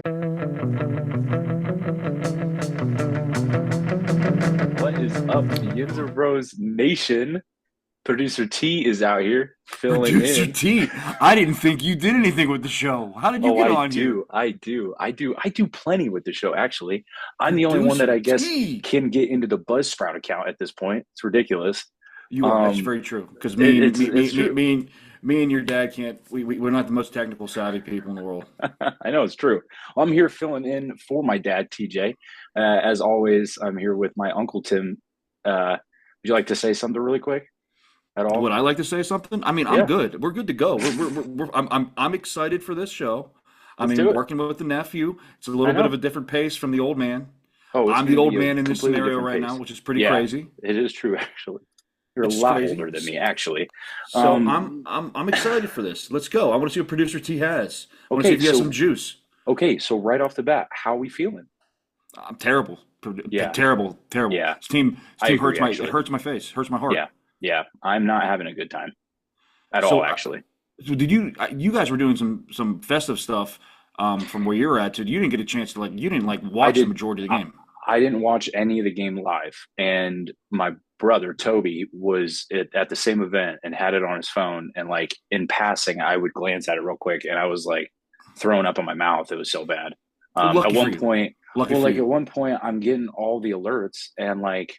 What is up, YINZERBROS Nation? Producer T is out here filling Producer in. T, I didn't think you did anything with the show. How did you Oh, get I on here? do, I do, I do, I do plenty with the show, actually. I'm the only one that Producer I guess T. can get into the Buzzsprout account at this point. It's ridiculous. You are. That's Um, very true. Because it, it's it's true. me and your dad can't. We're not the most technical savvy people in the world. I know it's true. Well, I'm here filling in for my dad, TJ. As always, I'm here with my uncle Tim. Would you like to say something really quick at Would all? I like to say something? I mean, I'm Yeah, good. We're good to go. I'm excited for this show. I let's mean, do it. working with the nephew, it's a I little bit of know. a different pace from the old man. Oh, it's I'm going the to old be a man in this completely scenario different right now, pace. which is pretty Yeah, crazy. it is true, actually. You're a It's lot crazy. older than me, actually. So Um, I'm excited for this. Let's go. I want to see what producer T has. I want to see okay, if he has some so juice. right off the bat, how are we feeling? I'm terrible. Yeah, Terrible, terrible. yeah, This I team hurts agree, my it actually. hurts my face, hurts my heart. Yeah, yeah, I'm not having a good time at all, So, actually. so did you guys were doing some festive stuff from where you're at, so you didn't get a chance to you didn't like I watch the did. majority of the I, game. I didn't watch any of the game live, and my brother Toby was at the same event and had it on his phone. And like in passing, I would glance at it real quick, and I was like throwing up in my mouth. It was so bad. At Lucky for one you. point, Lucky well, for like at you. one point, I'm getting all the alerts, and like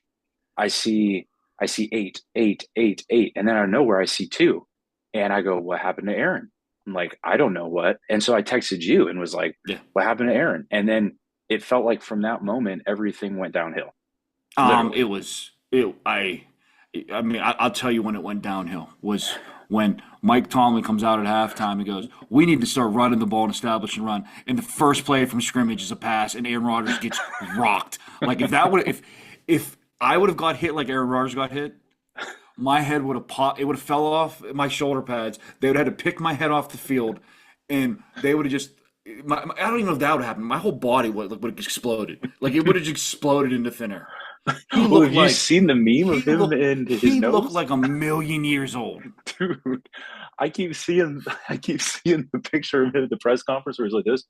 I see, I see eight, eight, eight, eight, and then out of nowhere, I see two, and I go, "What happened to Aaron?" I'm like, "I don't know what." And so I texted you and was like, Yeah. "What happened to Aaron?" And then it felt like from that moment, everything went downhill, literally. It was it. I mean, I'll tell you when it went downhill was when Mike Tomlin comes out at halftime. He goes, "We need to start running the ball and establish and run." And the first play from scrimmage is a pass, and Aaron Rodgers gets rocked. Like if I would have got hit like Aaron Rodgers got hit, my head would have popped. It would have fell off my shoulder pads. They would have had to pick my head off the field, and they would have just. I don't even know if that would happen. My whole body would have exploded. Like it would have just exploded into thin air. He Well, looked have you like seen the meme of him and his he looked nose? like a million years old. Dude, I keep seeing the picture of him at the press conference where he's like this,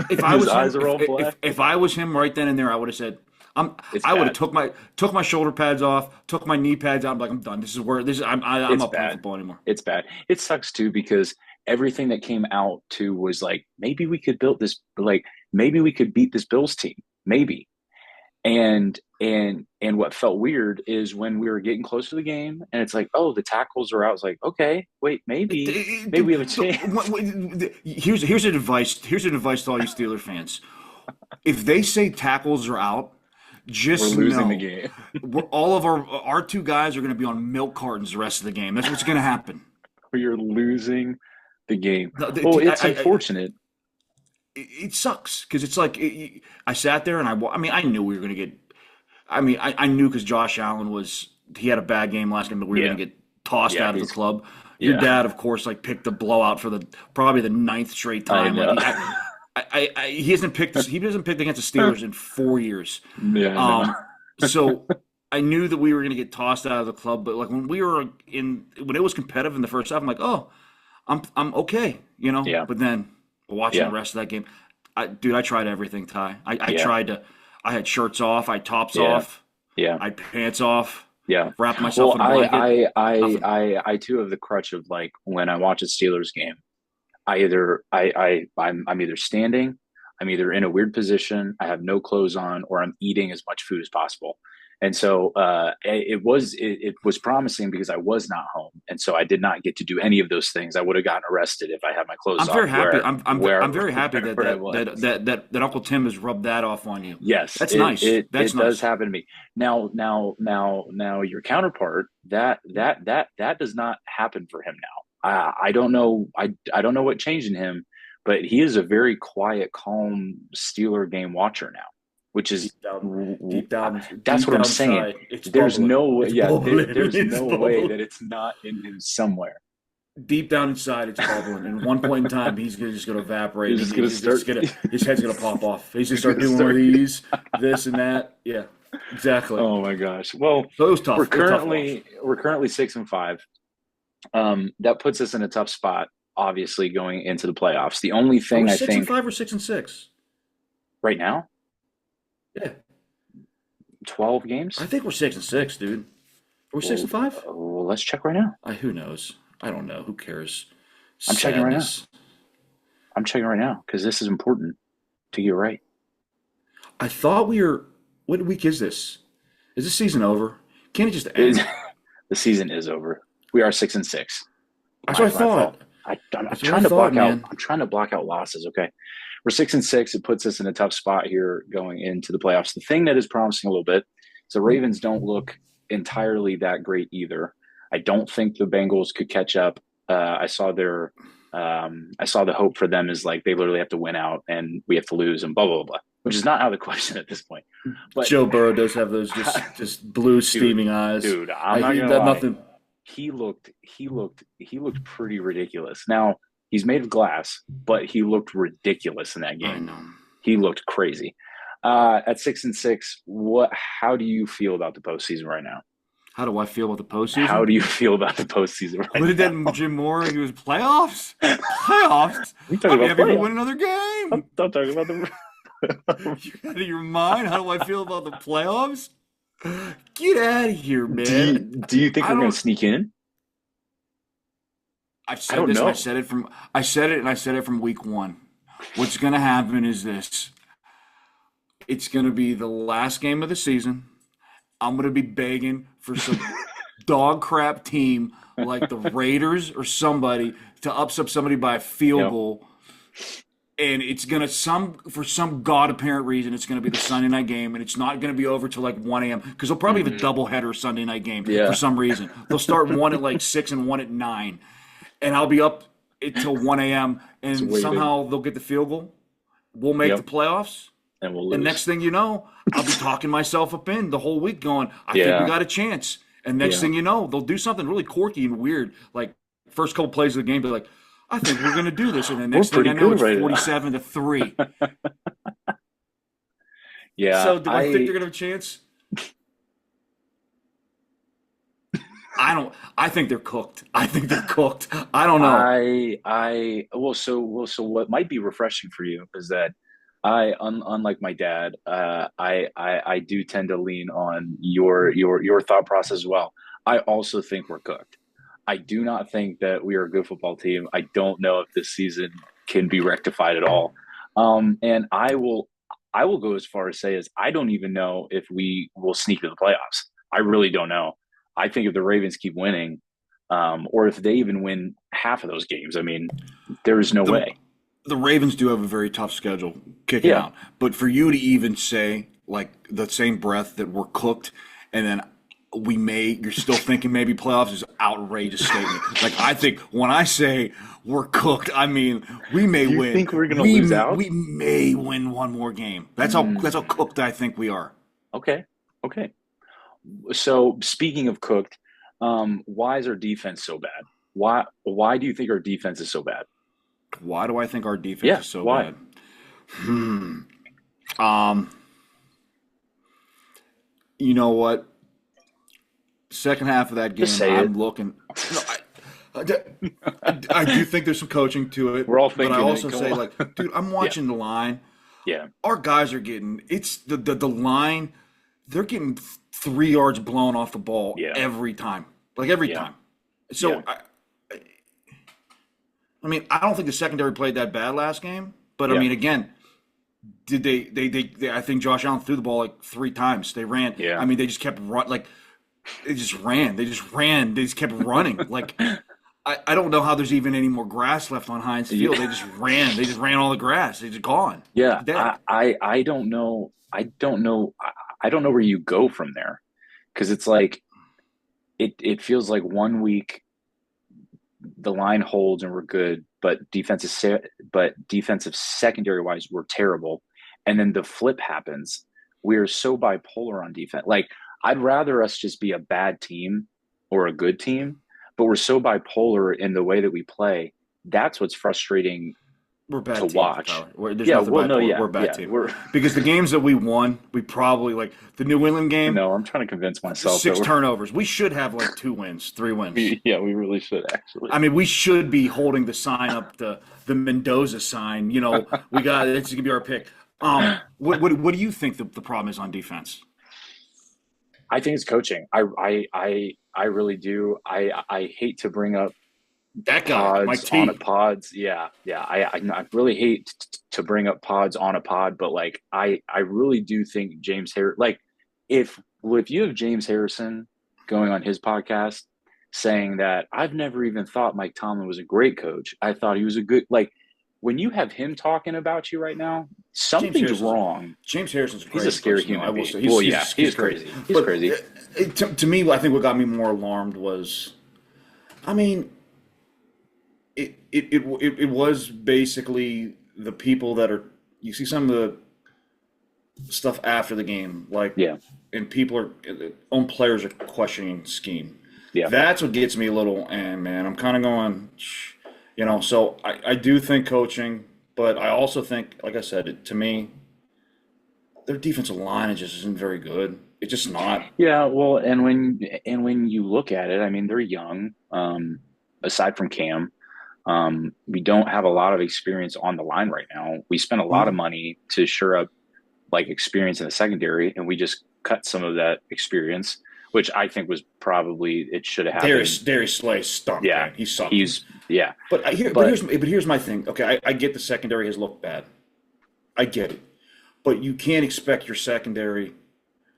If and I his was him, eyes are all black. if I was him right then and there, I would have said, It's I would have bad. took my shoulder pads off, took my knee pads out. I'm like, I'm done. This is where this is. I'm It's not playing bad. football anymore. It's bad. It sucks too because everything that came out too was like maybe we could build this like maybe we could beat this Bills team. Maybe. And what felt weird is when we were getting close to the game and it's like, oh, the tackles are out. It's like, okay, wait, maybe we have a chance. Here's advice to all you Steeler fans. If they say tackles are out, We're just losing the know game. all of our two guys are going to be on milk cartons the rest of the game. That's what's going to happen. We're losing the game. No, Well, it's unfortunate. it sucks because it's like I sat there and I mean I knew we were going to get. I mean I knew because Josh Allen he had a bad game last game that we were Yeah. going to get tossed Yeah, out of the he's club. Your yeah. dad, of course, like picked the blowout for the probably the ninth straight I time. Like know. he hasn't picked this. He hasn't picked against the Steelers in 4 years. Yeah, I know. Um, so I knew that we were going to get tossed out of the club. But like when it was competitive in the first half, I'm like, oh, I'm okay, you know. Yeah. But then watching the Yeah. rest of that game, dude, I tried everything, Ty. I Yeah. tried to. I had shirts off, I had tops Yeah. off, Yeah. I had pants off, Yeah. wrapped myself Well, in a blanket. Nothing. I too have the crutch of like when I watch a Steelers game, I'm either standing, I'm either in a weird position, I have no clothes on, or I'm eating as much food as possible. And so it was promising because I was not home, and so I did not get to do any of those things. I would have gotten arrested if I had my clothes I'm off very happy. I'm very happy that wherever I was. Uncle Tim has rubbed that off on you. Yes, That's nice. That's it does nice. happen to me. Now, your counterpart that does not happen for him now. I don't know. I don't know what changed in him, but he is a very quiet, calm Steeler game watcher now, which is Deep down, deep down, that's deep what I'm down saying. inside, it's There's bubbling. no It's yeah, bubbling. there's It's no way bubbling. that it's not in him somewhere. Deep down inside, it's bubbling. And at one point in time, just gonna evaporate. You're just gonna He's just start. gonna his head's gonna pop off. He's gonna He's start gonna doing one of start. these, this and that. Yeah, exactly. Oh my gosh. Well, So it was tough. It was a tough loss. we're currently 6-5. That puts us in a tough spot, obviously, going into the playoffs. The only Are we thing I six and think five or 6-6? right now, Yeah, 12 I games. think we're 6-6, dude. Are we six Well, and five? let's check right now. Who knows? I don't know. Who cares? I'm checking right now. Sadness. I'm checking right now because this is important to get right. I thought we were. What week is this? Is this season over? Can't it just Is end? the season is over? We are 6-6. That's what I My fault. thought. I'm That's what I trying to thought, block out. man. I'm trying to block out losses. Okay, we're 6-6. It puts us in a tough spot here going into the playoffs. The thing that is promising a little bit is the Ravens don't look entirely that great either. I don't think the Bengals could catch up. I saw their. I saw the hope for them is like they literally have to win out and we have to lose and blah blah blah, which is not out of the question at this point. But Joe Burrow does have those just blue dude, steaming eyes. dude, I'm not He gonna that lie. nothing. He looked pretty ridiculous. Now he's made of glass, but he looked ridiculous in that I game. know. He looked crazy. At 6-6, what? How do you feel about the postseason right now? How do I feel about the How postseason? do you feel about the postseason What right did now? that Jim Moore? He was playoffs. Playoffs. We talking I'm about happy we playoffs. win another game. I'm talking about the. You out of your mind? How do I feel about the playoffs? Get out of here, man. Do you think I we're going to don't. sneak in? I've I said don't this, and know. I said it, and I said it from week one. What's going to happen is this: it's going to be the last game of the season. I'm going to be begging for some dog crap team like the Raiders or somebody to upset somebody by a field Yep. goal, and it's gonna for some god apparent reason it's gonna be the Sunday night game, and it's not gonna be over till like 1 a.m. because they'll probably have a Hmm. doubleheader Sunday night game for Yeah. some reason. They'll start one at like 6 and one at 9, and I'll be up until 1 a.m. It's and waiting. somehow they'll get the field goal. We'll make the Yep. playoffs. And we'll And lose. next thing you know, I'll be talking myself up in the whole week going, I think we Yeah. got a chance. And next Yeah. thing you know, they'll do something really quirky and weird. Like first couple plays of the game, they're like, I think we're gonna do this. And then We're next thing pretty I know, good it's right now. 47-3. Yeah. So do I think they're gonna have a chance? I don't. I think they're cooked. I think they're cooked. I don't know. So what might be refreshing for you is that unlike my dad, I do tend to lean on your thought process as well. I also think we're cooked. I do not think that we are a good football team. I don't know if this season can be rectified at all. And I will go as far as say as I don't even know if we will sneak to the playoffs. I really don't know. I think if the Ravens keep winning, or if they even win half of those games, I mean, there is no The way. the Ravens do have a very tough schedule kicking Yeah, out. But for you to even say like the same breath that we're cooked, and then you're still thinking maybe playoffs is outrageous statement. Like I think when I say we're cooked, I mean we may do you win. think we're gonna lose out? We may win one more game. That's how Mm, cooked I think we are. okay, okay. So speaking of cooked, why is our defense so bad? Why do you think our defense is so bad? Why do I think our defense Yeah, is so why? bad? Hmm. Um. You know what? Second half of that Just game, say it. I'm looking. No, I do think there's some coaching to it, We're all but I thinking it. also Come say on. like, dude, I'm Yeah, watching the line. yeah, Our guys are getting it's the line. They're getting 3 yards blown off the ball yeah, every time, like every yeah, time. yeah, So I mean, I don't think the secondary played that bad last game, but I yeah, mean, again, did they I think Josh Allen threw the ball like 3 times. They ran. yeah. I mean, they just kept run like they just ran. They just ran. They just kept running. Like I don't know how there's even any more grass left on Heinz Field. Yeah. They just ran. They just ran all the grass. They just gone. Yeah, Dead. I don't know. I don't know where you go from there because it's like it feels like one week the line holds and we're good, but defensive secondary wise we're terrible, and then the flip happens. We're so bipolar on defense. Like I'd rather us just be a bad team or a good team, but we're so bipolar in the way that we play. That's what's frustrating We're a to bad team, watch. Tyler. There's Yeah, nothing well, no, bipolar. yeah, We're a bad yeah, team we're because the games that we won, we probably like the New England game, no. I'm trying to convince myself that six we're turnovers. We should have like 2 wins, 3 wins. yeah, we really should actually. I mean, we should be holding the sign up, the Mendoza sign. You know, we got it's gonna be our pick. What do you think the problem is on defense? I think it's coaching. I really do. I hate to bring up That guy, Mike pods on a T. pods. Yeah, yeah. I really hate to bring up pods on a pod, but like I really do think James Harris. Like if you have James Harrison going on his podcast saying that I've never even thought Mike Tomlin was a great coach. I thought he was a good like. When you have him talking about you right now, James something's Harrison's wrong. James Harrison's a He's a great scary person, though. I human will being. say Well, yeah, he's he's great. crazy. He's But crazy. to me, I think what got me more alarmed was, I mean, it was basically the people that are. You see some of the stuff after the game, like, Yeah, and people are own players are questioning scheme. yeah. That's what gets me a little, and man, I'm kind of going, So I do think coaching, but I also think, like I said, to me, their defensive line is just isn't very good. It's just not. Yeah, well, and when you look at it, I mean, they're young. Aside from Cam, we don't have a lot of experience on the line right now. We spent a lot of Mhm. money to shore up like experience in the secondary, and we just cut some of that experience, which I think was probably it should have happened. Darius Slay stunk, Yeah, man. He sucked. he's yeah, But but here's my thing. Okay, I get the secondary has looked bad. I get it, but you can't expect your secondary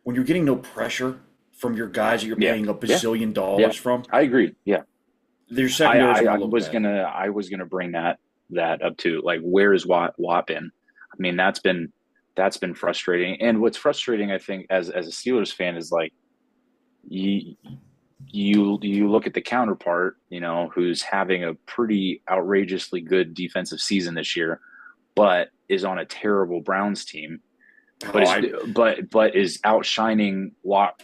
when you're getting no pressure from your guys that you're yeah, paying a yeah, bazillion yeah. dollars from. I agree. Yeah, Their I, secondaries I, are I going to look was bad. gonna bring that up too. Like, where is Watt been? I mean, that's been frustrating. And what's frustrating, I think, as a Steelers fan, is like you you look at the counterpart, who's having a pretty outrageously good defensive season this year, but is on a terrible Browns team, but Oh, is but is outshining Watt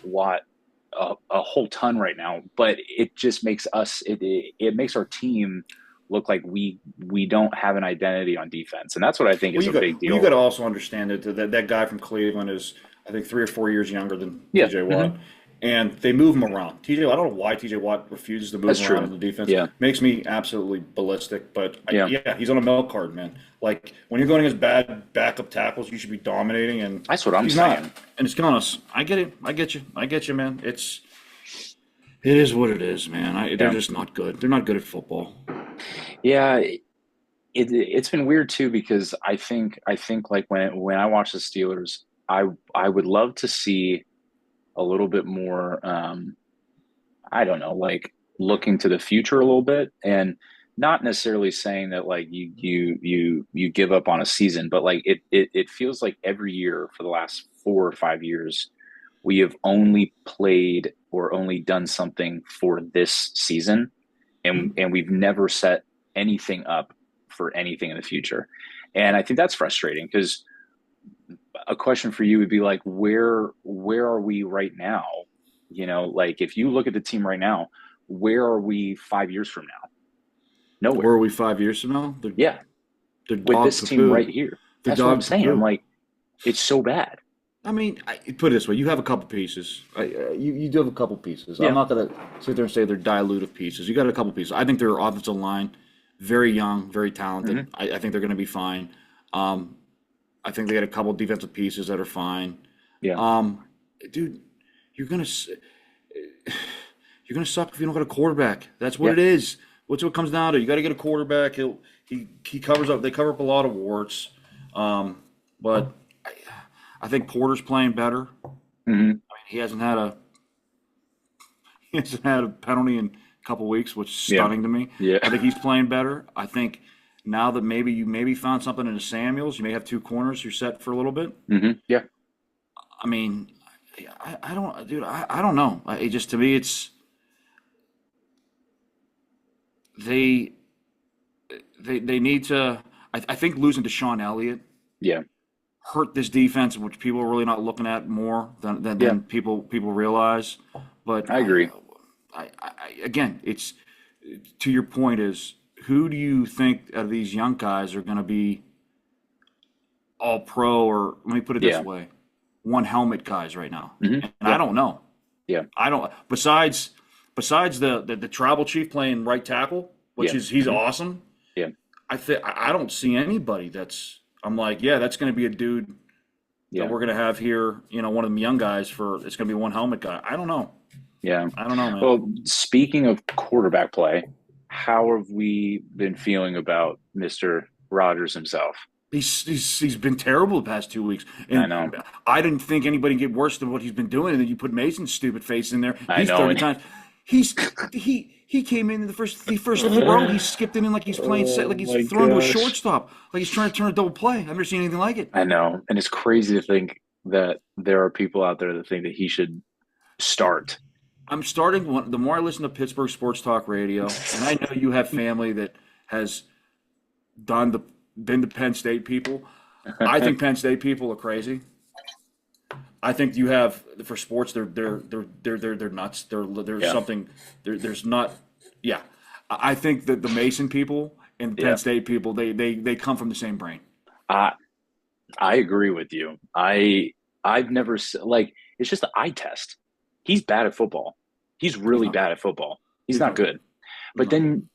a whole ton right now. But it just makes it makes our team look like we don't have an identity on defense, and that's what I think is a big you got deal. to also understand that guy from Cleveland is, I think, 3 or 4 years younger than Yeah, T.J. hmm, Watt, and they move him around. I don't know why T.J. Watt refuses to that's move around true. in the defense. Yeah, Makes me absolutely ballistic. But yeah, yeah, he's on a milk card, man. Like when you're going against bad backup tackles, you should be dominating, and that's what I'm he's not. saying. And it's killing us. I get it. I get you. I get you, man. It is what it is, man. They're Yeah, just not good. They're not good at football. yeah. It's been weird too because I think like when I watch the Steelers, I would love to see a little bit more. I don't know, like looking to the future a little bit, and not necessarily saying that like you give up on a season, but like it feels like every year for the last 4 or 5 years we have only played or only done something for this season, and Hmm? and we've never set anything up for anything in the future. And I think that's frustrating because a question for you would be like, where are we right now? Like if you look at the team right now, where are we 5 years from now? Where Nowhere. are we 5 years from now? Yeah, They're with dog this team right poo. here. They're That's what I'm dog saying. I'm poo. like, it's so bad. I mean, put it this way: you have a couple pieces. You do have a couple pieces. I'm Yeah. not gonna sit there and say they're dilutive pieces. You got a couple pieces. I think their offensive line, very young, very talented. Hmm. I think they're going to be fine. Um, I think they got a couple defensive pieces that are fine. Yeah. Um, Dude, you're gonna you're gonna suck if you don't get a quarterback. That's what Yeah. it is. What's what it comes down to? You got to get a quarterback. He covers up. They cover up a lot of warts. But I think Porter's playing better. Hmm. He hasn't had a he hasn't had a penalty in a couple weeks, which is Yeah. stunning to me. Yeah. I think he's playing better. I think now that maybe you maybe found something in the Samuels, you may have two corners. You're set for a little bit. Yeah. I mean, I don't, dude. I don't know. It just to me, it's they they need to. I think losing to Sean Elliott Yeah. hurt this defense, which people are really not looking at more Yeah. than people realize. But I agree. again, it's to your point is who do you think of these young guys are going to be all pro or let me put it this Yeah. way, one helmet guys right now, Hmm. and I Yeah. don't know. Yeah. I don't besides the tribal chief playing right tackle, which Yeah. is he's Hmm. awesome. Yeah. I don't see anybody that's. I'm like, yeah, that's going to be a dude that Yeah. we're going to have here. One of them young guys it's going to be one helmet guy. I don't know. Yeah. I don't know, man. Well, speaking of quarterback play, how have we been feeling about Mr. Rogers himself? He's been terrible the past 2 weeks, I and know. I didn't think anybody get worse than what he's been doing. And then you put Mason's stupid face in there. I He's know. 30 times. He's he came in the first throw. He skipped it in like he's playing set, Oh like he's my throwing to a gosh. shortstop, like he's trying to turn a double play. I've never seen anything like it. I know. And it's crazy to think that there are people out there that think that he should start. I'm starting. The more I listen to Pittsburgh sports talk radio, and I know you have family that has done the been to Penn State people. I think Penn State people are crazy. I think you have for sports they're nuts. There's Yeah. something there's not. Yeah, I think that the Mason people and the Penn Yeah. State people they come from the same brain. I I agree with you. I've never like it's just the eye test. He's bad at football. He's He's really not bad good. at football. He's He's not not good. good. He's But not good. then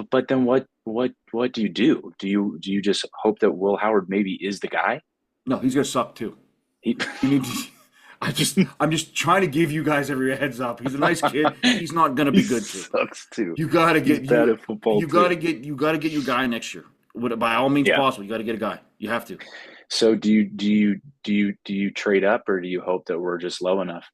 but then what do you do? Do you just hope that Will Howard maybe is the guy? No, he's gonna suck too. He You need to. I'm just trying to give you guys every heads up. He's a nice kid. He's not gonna he be good too. sucks too. You gotta He's get bad at football too. you gotta get your guy next year. By all means Yeah. possible, you gotta get a guy. You have to. So do you trade up or do you hope that we're just low enough?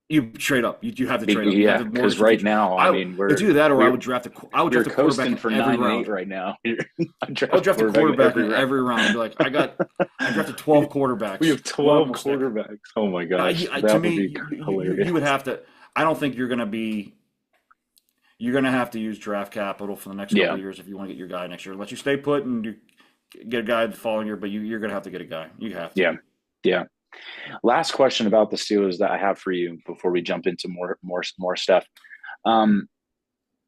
You trade up. You have to trade up. You have Yeah, to because mortgage your right future. now, I mean, It's either that or we're I would you're draft a quarterback coasting in for every 9-8 round. right now. I I would draft a draft a quarterback in quarterback every in round. every round. Be like, I drafted 12 We quarterbacks. have One of 12 them will stick. quarterbacks. Oh my gosh, To that would me, be hilarious. you would have to. I don't think you're going to be. You're going to have to use draft capital for the next couple Yeah, of years if you want to get your guy next year. Let you stay put and you get a guy the following year, but you're going to have to get a guy. You have to. yeah, yeah. Last question about the Steelers that I have for you before we jump into more stuff. Um,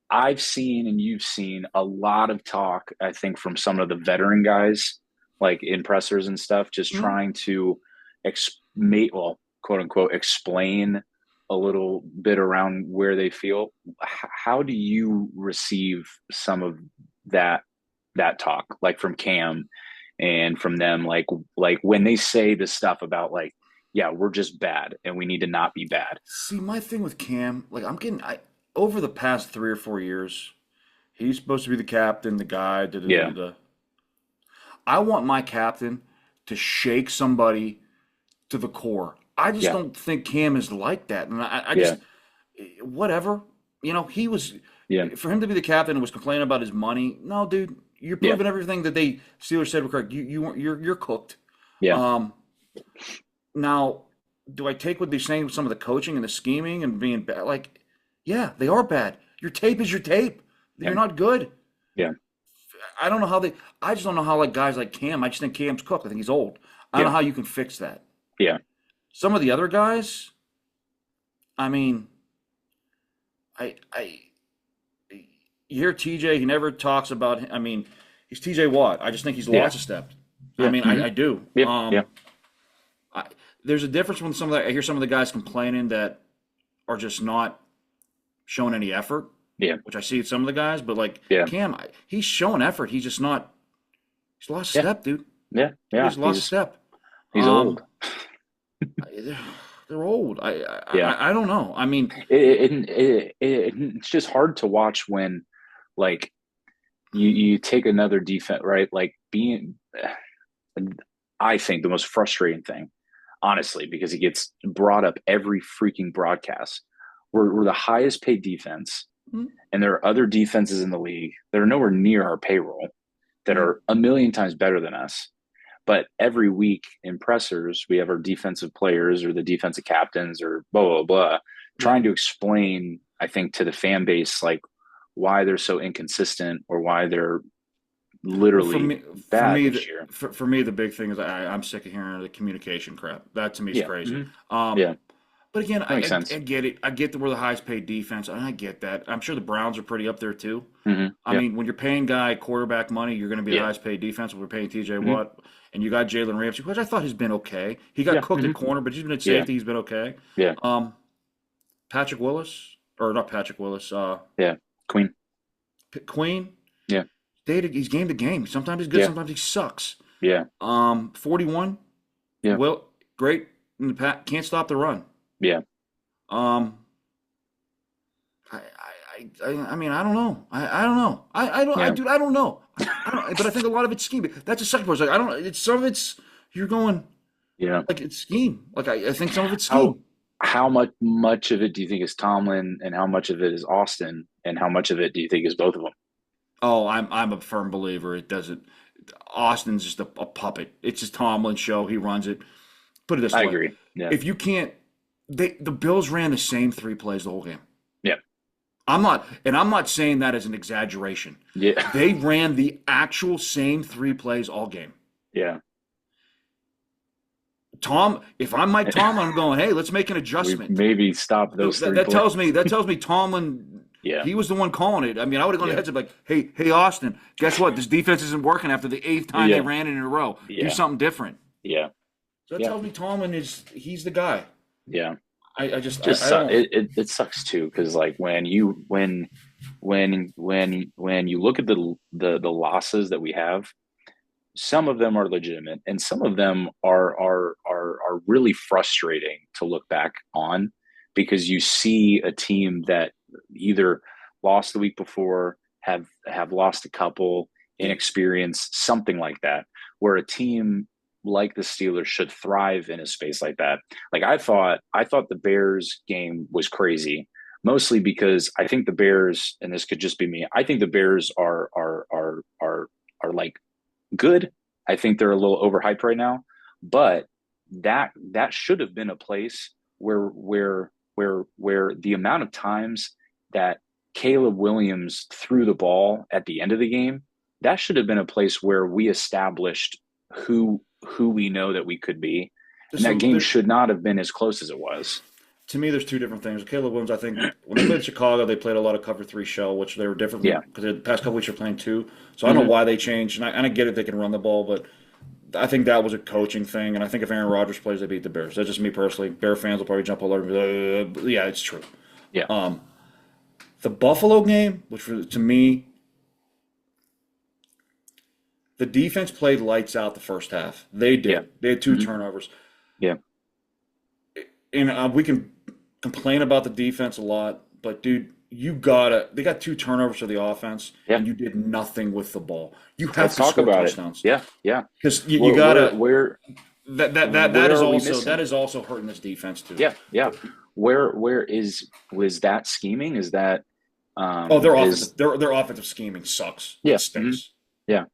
I've seen and you've seen a lot of talk, I think, from some of the veteran guys, like in pressers and stuff, just Mhm. trying to well, quote unquote, explain a little bit around where they feel. How do you receive some of that talk, like from Cam and from them, like when they say the stuff about like, yeah, we're just bad and we need to not be bad. See, my thing with Cam, like over the past 3 or 4 years, he's supposed to be the captain, the guy. Da, da, da, da, Yeah, da. I want my captain to shake somebody to the core. I just yeah, don't think Cam is like that, and I yeah, just whatever. He was yeah, for him to be the captain and was complaining about his money. No, dude, you're yeah, proving everything that they Steelers said were correct. You're cooked. yeah, Um, Now, do I take what they're saying with some of the coaching and the scheming and being bad? Like, yeah, they are bad. Your tape is your tape. yeah, You're not good. yeah, I don't know how they. I just don't know how like guys like Cam. I just think Cam's cooked. I think he's old. I don't yeah, know how you can fix that. yeah, Some of the other guys, I mean, I you hear TJ. He never talks about. I mean, he's TJ Watt. I just think he's yeah, lost a step. I yeah, mean, hmm I do. yeah, yeah, There's a difference when I hear some of the guys complaining that are just not showing any effort, yeah, which I see at some of the guys. But like yeah, Cam, he's showing effort. He's just not. He's lost a yeah, step, dude. yeah, yeah. He's lost a step. He's Um, old. they're, they're old. Yeah, I don't know. I mean, it's just hard to watch when like you take another defense, right? Like being, I think the most frustrating thing, honestly, because it gets brought up every freaking broadcast. We're the highest paid defense, mm, and there are other defenses in the league that are nowhere near our payroll that mm, are a million times better than us. But every week in pressers, we have our defensive players or the defensive captains or blah, blah, blah, yeah. trying to explain, I think, to the fan base, like why they're so inconsistent or why they're Well, literally for bad me, this year. for me, the big thing is I'm sick of hearing the communication crap. That to me is Yeah. crazy. Mhm. Um, Yeah. but again, That makes sense. I get it. I get that we're the highest paid defense, and I get that. I'm sure the Browns are pretty up there too. I Yeah. mean, when you're paying guy quarterback money, you're going to be the Yeah. highest paid defense. We're paying TJ hmm Watt, and you got Jalen Ramsey, which I thought has been okay. He got Yeah. cooked at corner, but he's been at Yeah. safety. He's been okay. Yeah. Um, Patrick Willis, or not Patrick Willis, Yeah. Queen. Queen. Yeah. He's game to game. Sometimes he's good, Yeah. sometimes he sucks. Yeah. 41. Yeah. Well, great in the can't stop the run. Yeah. Um, I mean, I don't know. I don't know. I don't. Yeah. Dude, I don't know. I don't. But I think a lot of it's scheme. That's the second part. It's like I don't. It's some of it's you're going Yeah. like it's scheme. Like I think some of it's How scheme. how much of it do you think is Tomlin, and how much of it is Austin, and how much of it do you think is both of them? Oh, I'm a firm believer. It doesn't. Austin's just a puppet. It's just Tomlin show. He runs it. Put it this I way: agree. Yeah. if you can't, the Bills ran the same three plays the whole game. Yeah. I'm not saying that as an exaggeration. Yeah. They ran the actual same three plays all game. Yeah. Tom, if I'm Mike Tomlin, I'm going, hey, let's make an We adjustment. maybe stop those three That plays. tells me Tomlin, Yeah. he was the one calling it. I mean, I would have gone to Yeah. heads up like, hey, Austin, guess what? This defense isn't working after the eighth time they Yeah. ran it in a row. Do Yeah. something different. Yeah. So that Yeah. tells me Tomlin he's the guy. Yeah. I don't. It sucks too, because like when you look at the losses that we have, some of them are legitimate, and some of them are really frustrating to look back on, because you see a team that either lost the week before, have lost a couple, Yeah. inexperienced, something like that, where a team like the Steelers should thrive in a space like that. Like I thought the Bears game was crazy, mostly because I think the Bears, and this could just be me, I think the Bears are like good. I think they're a little overhyped right now, but that should have been a place where the amount of times that Caleb Williams threw the ball at the end of the game, that should have been a place where we established who we know that we could be. And that So game should not have been as close as it was. to me, there's two different things. Caleb Williams, I think when they played Chicago, they played a lot of cover three shell, which they were different Yeah. because the past couple weeks they're playing two. So I don't know Mm-hmm. why they changed. And I get it, they can run the ball, but I think that was a coaching thing. And I think if Aaron Rodgers plays, they beat the Bears. That's just me personally. Bear fans will probably jump all over me. Yeah, it's true. Yeah. The Buffalo game, which to me, the defense played lights out the first half. They Yeah. did. They had two Mm-hmm. turnovers. Yeah. And we can complain about the defense a lot, but dude, they got two turnovers for the offense, Yeah. and you did nothing with the ball. You have Let's to talk score about it. touchdowns Yeah. Yeah. because Where you where gotta. where That where is are we also missing? hurting this defense too. Yeah. Yeah. Where is was that scheming? Is that Oh, is their offensive scheming sucks. It yeah. Mhm. stinks. Yeah.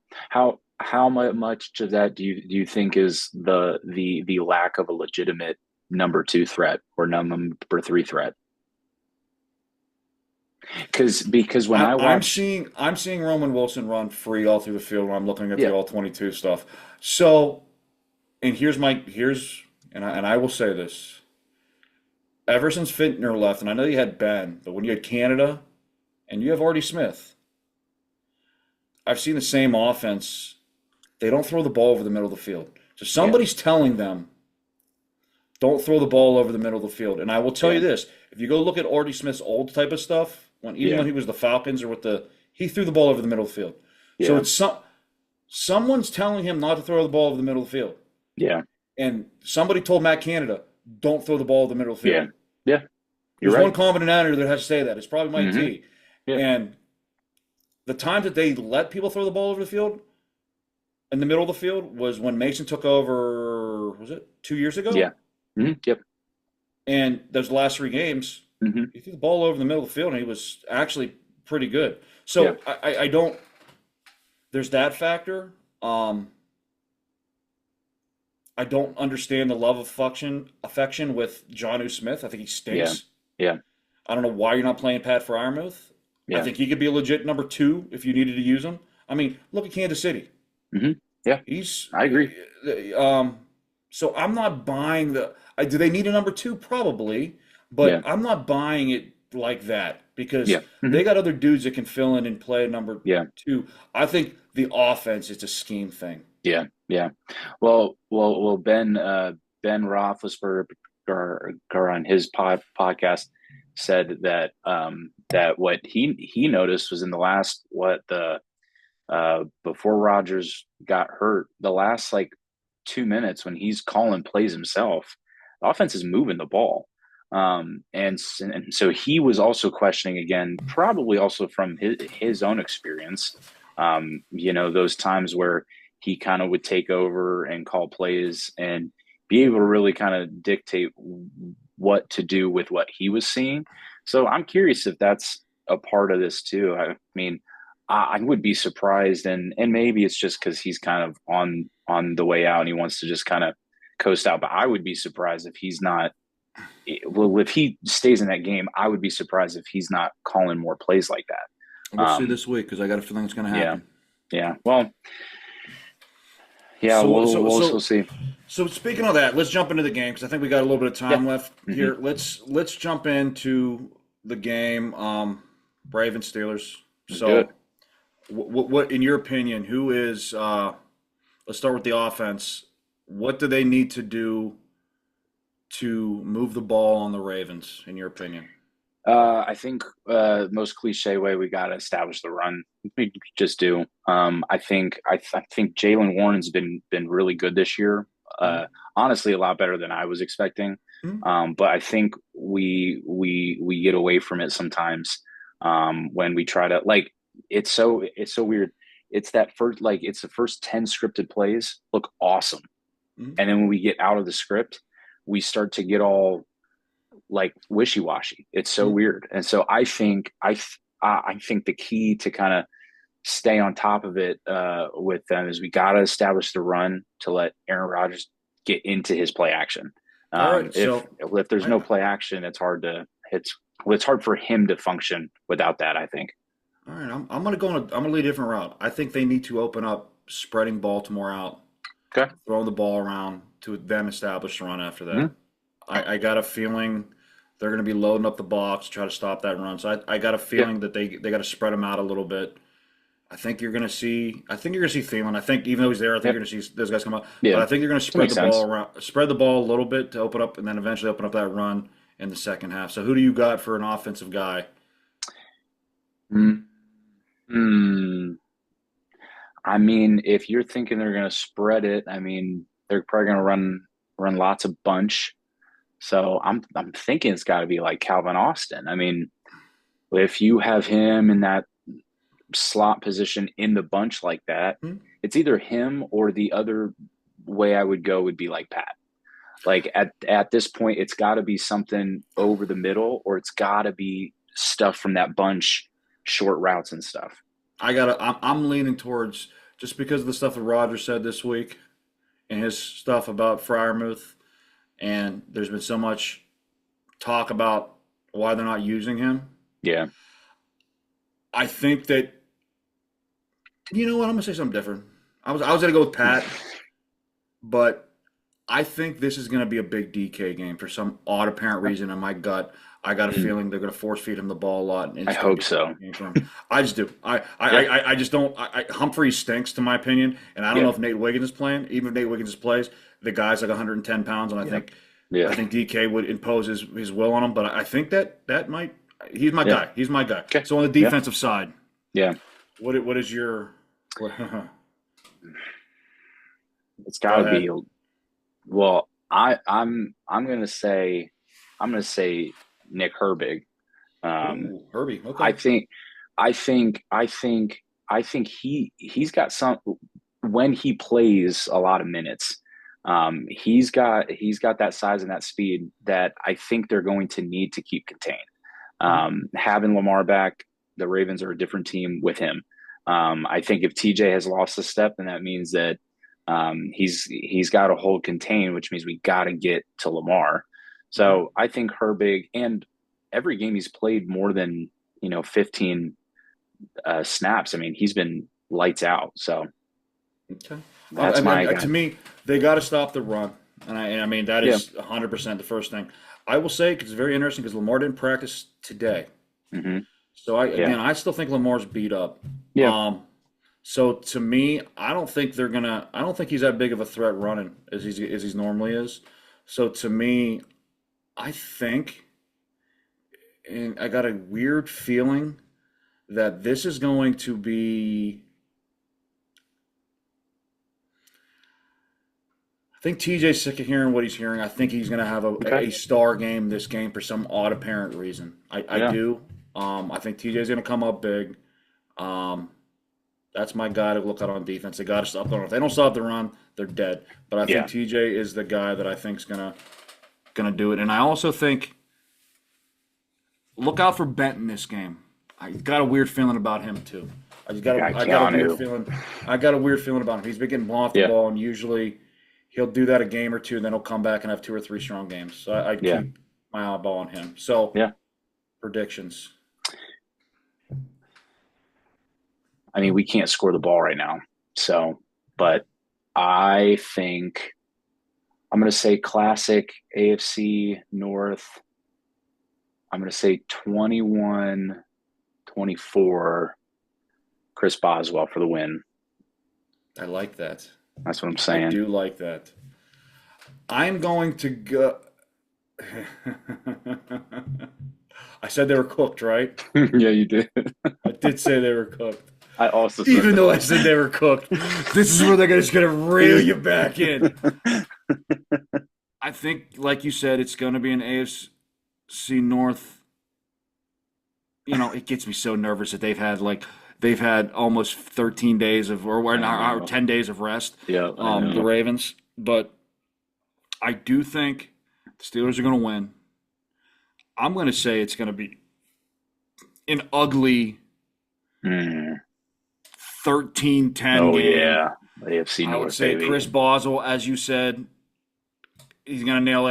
Much of that do you think is the lack of a legitimate number two threat or number three threat? Because when I watch, I'm seeing Roman Wilson run free all through the field when I'm looking at the yeah, all 22 stuff. So, and here's and I will say this. Ever since Fintner left, and I know you had Ben, but when you had Canada and you have Artie Smith, I've seen the same offense. They don't throw the ball over the middle of the field. So yeah, somebody's telling them, don't throw the ball over the middle of the field. And I will tell you yeah, this: if you go look at Artie Smith's old type of stuff, even yeah, when he was the Falcons or he threw the ball over the middle of the field. So yeah, it's someone's telling him not to throw the ball over the middle of the field. yeah, And somebody told Matt Canada, don't throw the ball over the middle of the yeah, field. yeah. You're There's one right. competent editor that has to say that. It's probably Mike Hmm. T. Yeah, And the time that they let people throw the ball over the field in the middle of the field was when Mason took over, was it 2 years ago? yeah. Yep. And those last three games, Hmm. he threw the ball over the middle of the field and he was actually pretty good. Yeah, So I don't, there's that factor. I don't understand the love of affection with Jonnu Smith. I think he yeah, stinks. yeah, I don't know why you're not playing Pat Fryermuth. I yeah. think he could be a legit number two if you needed to use him. I mean, look at Kansas City. Hmm. Yeah, He's I agree. um, so I'm not buying do they need a number two? Probably, but Yeah, I'm not buying it like that because yeah, hmm, they got other dudes that can fill in and play number yeah, two. I think the offense is a scheme thing. yeah, yeah. Well. Ben Roethlisberger on his podcast said that that what he noticed was in the last before Rodgers got hurt, the last like 2 minutes when he's calling plays himself, the offense is moving the ball. And so he was also questioning again, probably also from his own experience. Those times where he kind of would take over and call plays and be able to really kind of dictate what to do with what he was seeing. So I'm curious if that's a part of this too. I mean, I would be surprised, and maybe it's just because he's kind of on the way out and he wants to just kind of coast out. But I would be surprised if he's not. Well, if he stays in that game, I would be surprised if he's not calling more plays like that. We'll see this week because I got a feeling it's going to Yeah, happen. yeah. Well, yeah, So, we'll so, we'll, so, we'll see. so speaking of that, let's jump into the game because I think we got a little bit of Yeah. time left Hmm. here. Let's jump into the game. Ravens Steelers. Let's do it. So, what in your opinion? Who is? Let's start with the offense. What do they need to do to move the ball on the Ravens? In your opinion? I think most cliche way we got to establish the run. We just do. I think Jalen Warren's been really good this year. Hmm? Honestly, a lot better than I was expecting. Hmm? But I think we get away from it sometimes when we try to like. It's so weird. It's that first like it's the first 10 scripted plays look awesome, Hmm? and then when we get out of the script, we start to get all like wishy-washy. It's so Hmm? weird. And so I think the key to kind of stay on top of it with them is we got to establish the run to let Aaron Rodgers get into his play action. All right. If there's I, no play action, it's hard for him to function without that, I think. all right. I'm gonna go on. I'm gonna lead a different route. I think they need to open up spreading Baltimore out, Okay. throwing the ball around to then establish the run after that. Hmm. I got a feeling they're going to be loading up the box, try to stop that run. So I got a Yeah. feeling that they got to spread them out a little bit. I think you're going to see. I think you're going to see Thielen. I think even though he's there, I think Yep. you're going to see those guys come up. But Yeah. I think you're going to That spread makes the ball sense. around, spread the ball a little bit to open up, and then eventually open up that run in the second half. So who do you got for an offensive guy? Mm. Mm. I mean, if you're thinking they're going to spread it, I mean, they're probably going to run lots of bunch. So I'm thinking it's got to be like Calvin Austin. I mean, if you have him in that slot position in the bunch like that, Hmm? it's either him or the other way I would go would be like Pat. Like at this point, it's got to be something over the middle, or it's got to be stuff from that bunch, short routes and stuff. I'm leaning towards just because of the stuff that Roger said this week and his stuff about Fryermuth, and there's been so much talk about why they're not using him. Yeah, I think that you know what I'm gonna say something different. I was gonna go with Pat, but I think this is gonna be a big DK game for some odd apparent reason. In my gut, I got a feeling they're gonna force feed him the ball a lot, and I it's gonna hope be a so. big game for him. I just do. Yeah, I just don't. Humphrey stinks to my opinion, and I don't know yeah, if Nate Wiggins is playing. Even if Nate Wiggins plays, the guy's like 110 pounds, and I yeah, think I yeah, think DK would impose his will on him. But I think that might. He's my yeah. guy. He's my guy. Okay, So on the yeah, defensive side, yeah. what is your? It's Go got to ahead. be. Well, I'm gonna say Nick Herbig. Um, Ooh, Herbie. I Okay. think I think he's got some when he plays a lot of minutes. He's got that size and that speed that I think they're going to need to keep contained. Mhm. Having Lamar back, the Ravens are a different team with him. I think if TJ has lost a step, then that means that he's got to hold contain, which means we got to get to Lamar. Mhm. So I think Herbig and every game he's played more than 15 snaps. I mean, he's been lights out. So Okay. that's my To guy. me, they got to stop the run, and I mean that Yeah. is 100% the first thing. I will say because it's very interesting because Lamar didn't practice today, Hmm. so Yeah. I still think Lamar's beat up. Yeah. Um, so to me, I don't think they're gonna. I don't think he's that big of a threat running as he's normally is. So to me, I think, and I got a weird feeling that this is going to be think TJ's sick of hearing what he's hearing. I think he's going to have Okay. a star game this game for some odd apparent reason. I Yeah. do. I think TJ's going to come up big. Um, that's my guy to look out on defense. They got to stop the run. If they don't stop the run, they're dead. But I think Yeah. TJ is the guy that I think is gonna do it. And I also think look out for Bent in this game. I got a weird feeling about him too. Got I got a weird Keanu. feeling. I got a weird feeling about him. He's been getting blown off the Yeah. ball, and usually he'll do that a game or two, and then he'll come back and have 2 or 3 strong games. So I'd Yeah. keep my eyeball on him. So Yeah. predictions. I mean, we can't score the ball right now. So, but I think I'm going to say classic AFC North. I'm going to say 21-24 Chris Boswell for the win. I like that. That's what I'm I saying. do like that. I'm going to go. I said they were cooked, right? Yeah, you did. I did say they were cooked. I also said Even though I said they were cooked, this is where they're just going to reel you back in. I think, like you said, it's going to be an AFC North. You know, it gets me so nervous that they've had almost 13 days of or 10 days of rest. Yeah, The Ravens, but I do think the Steelers are going to win. I'm going to say it's going to be an ugly 13-10 Oh game. yeah, AFC I would North, say baby. Chris Boswell, as you said, he's going to nail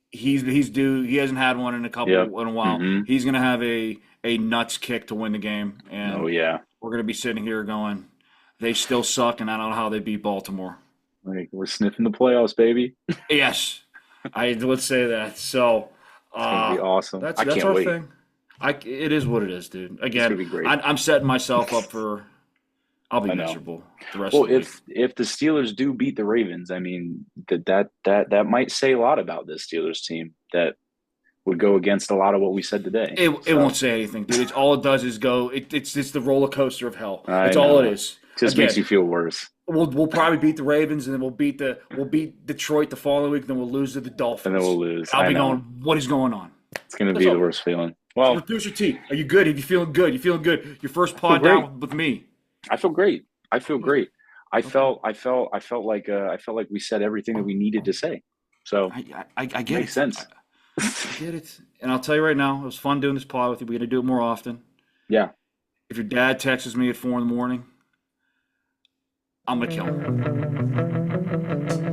he's due. He hasn't had one in a while. Mhm. He's going to have a nuts kick to win the game, and Oh yeah, we're going to be sitting here going, they still suck, and I don't know how they beat Baltimore. we're sniffing the playoffs, baby. It's Yes, I would say that. So gonna be awesome. that's I can't our wait. thing. It is what it is, dude. It's gonna Again, be great. I'm setting myself up for. I'll be I know. miserable the rest Well, of the week. if the Steelers do beat the Ravens, I mean that might say a lot about this Steelers team. That would go against a lot of what we said today. It won't say anything, dude. It's all it does is go. It's the roller coaster of hell. I That's all it know. is. Just Again, makes you feel worse. we'll probably beat the Ravens, and then we'll beat Detroit the following week. Then we'll lose to the Dolphins. And then we'll lose. I'll I be know. going. What is going on? It's going to That's be all. the worst feeling. Well, Producer T, are you good? Are you feeling good? You feeling good? Your first pod great. down with me. I feel great. I feel great. I felt like we said everything that we needed to say. So I get makes it. sense. I get it. And I'll tell you right now, it was fun doing this pod with you. We're going to do it more often. Yeah. If your dad texts me at 4 in the morning, I'm going to kill him.